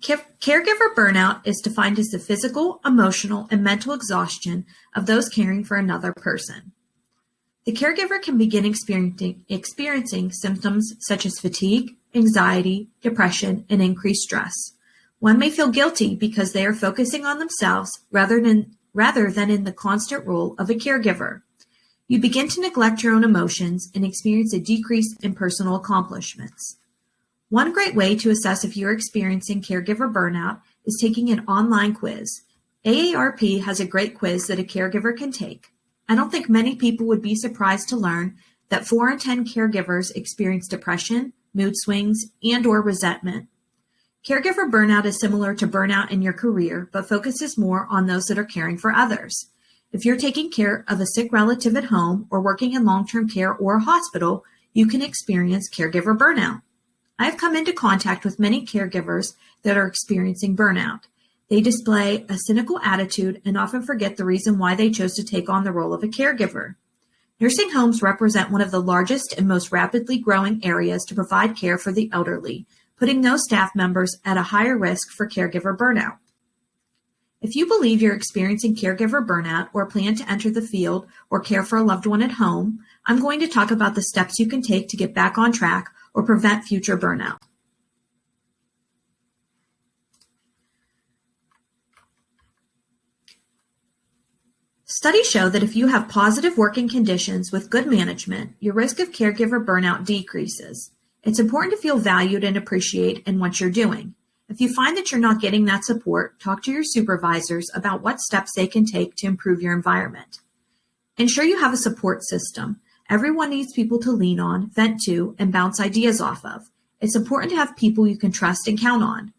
Caregiver burnout is defined as the physical, emotional, and mental exhaustion of those caring for another person. The caregiver can begin experiencing symptoms such as fatigue, anxiety, depression, and increased stress. One may feel guilty because they are focusing on themselves rather than in the constant role of a caregiver. You begin to neglect your own emotions and experience a decrease in personal accomplishments. One great way to assess if you're experiencing caregiver burnout is taking an online quiz. AARP has a great quiz that a caregiver can take. I don't think many people would be surprised to learn that 4 in 10 caregivers experience depression, mood swings, and/or resentment. Caregiver burnout is similar to burnout in your career, but focuses more on those that are caring for others. If you're taking care of a sick relative at home or working in long-term care or a hospital, you can experience caregiver burnout. I have come into contact with many caregivers that are experiencing burnout. They display a cynical attitude and often forget the reason why they chose to take on the role of a caregiver. Nursing homes represent one of the largest and most rapidly growing areas to provide care for the elderly, putting those staff members at a higher risk for caregiver burnout. If you believe you're experiencing caregiver burnout or plan to enter the field or care for a loved one at home, I'm going to talk about the steps you can take to get back on track or prevent future burnout. Studies show that if you have positive working conditions with good management, your risk of caregiver burnout decreases. It's important to feel valued and appreciate in what you're doing. If you find that you're not getting that support, talk to your supervisors about what steps they can take to improve your environment. Ensure you have a support system. Everyone needs people to lean on, vent to, and bounce ideas off of. It's important to have people you can trust and count on.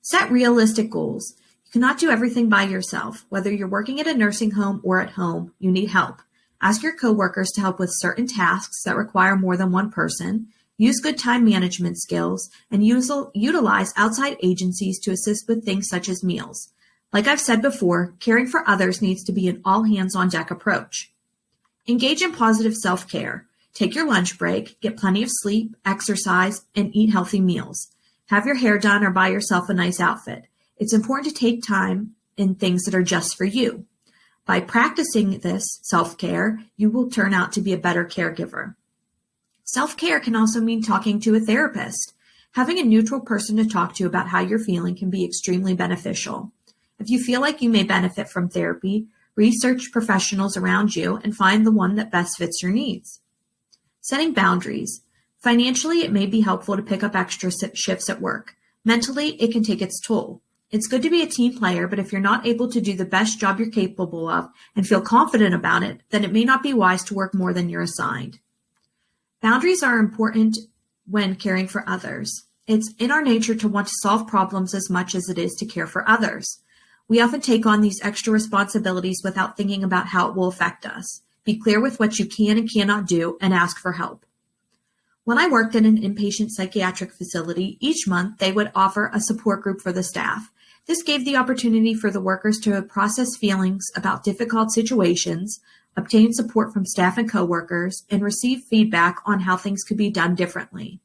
Set realistic goals. You cannot do everything by yourself. Whether you're working at a nursing home or at home, you need help. Ask your coworkers to help with certain tasks that require more than one person. Use good time management skills, and utilize outside agencies to assist with things such as meals. Like I've said before, caring for others needs to be an all-hands-on-deck approach. Engage in positive self-care. Take your lunch break, get plenty of sleep, exercise, and eat healthy meals. Have your hair done or buy yourself a nice outfit. It's important to take time in things that are just for you. By practicing this self-care, you will turn out to be a better caregiver. Self-care can also mean talking to a therapist. Having a neutral person to talk to about how you're feeling can be extremely beneficial. If you feel like you may benefit from therapy, research professionals around you and find the one that best fits your needs. Setting boundaries. Financially, it may be helpful to pick up extra shifts at work. Mentally, it can take its toll. It's good to be a team player, but if you're not able to do the best job you're capable of and feel confident about it, then it may not be wise to work more than you're assigned. Boundaries are important when caring for others. It's in our nature to want to solve problems as much as it is to care for others. We often take on these extra responsibilities without thinking about how it will affect us. Be clear with what you can and cannot do and ask for help. When I worked in an inpatient psychiatric facility, each month they would offer a support group for the staff. This gave the opportunity for the workers to process feelings about difficult situations, obtain support from staff and coworkers, and receive feedback on how things could be done differently.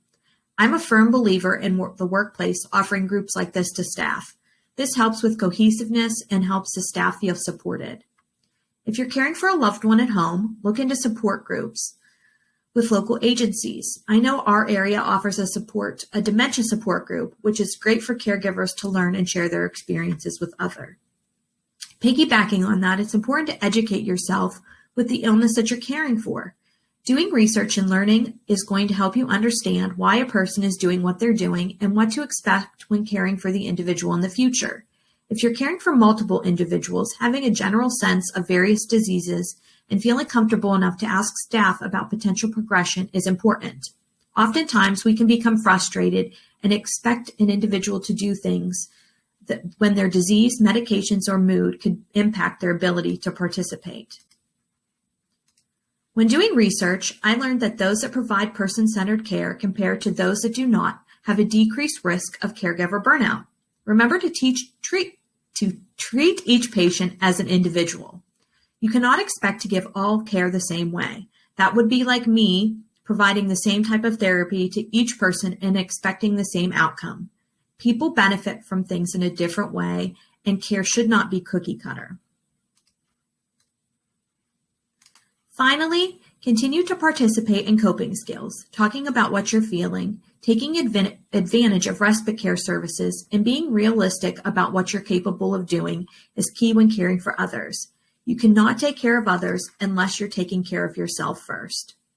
I'm a firm believer in the workplace offering groups like this to staff. This helps with cohesiveness and helps the staff feel supported. If you're caring for a loved one at home, look into support groups with local agencies. I know our area offers a dementia support group, which is great for caregivers to learn and share their experiences with others. Piggybacking on that, it's important to educate yourself with the illness that you're caring for. Doing research and learning is going to help you understand why a person is doing what they're doing and what to expect when caring for the individual in the future. If you're caring for multiple individuals, having a general sense of various diseases and feeling comfortable enough to ask staff about potential progression is important. Oftentimes, we can become frustrated and expect an individual to do things that when their disease, medications, or mood could impact their ability to participate. When doing research, I learned that those that provide person-centered care compared to those that do not have a decreased risk of caregiver burnout. Remember to treat each patient as an individual. You cannot expect to give all care the same way. That would be like me providing the same type of therapy to each person and expecting the same outcome. People benefit from things in a different way, and care should not be cookie cutter. Finally, continue to participate in coping skills, talking about what you're feeling, taking advantage of respite care services, and being realistic about what you're capable of doing is key when caring for others. You cannot take care of others unless you're taking care of yourself first.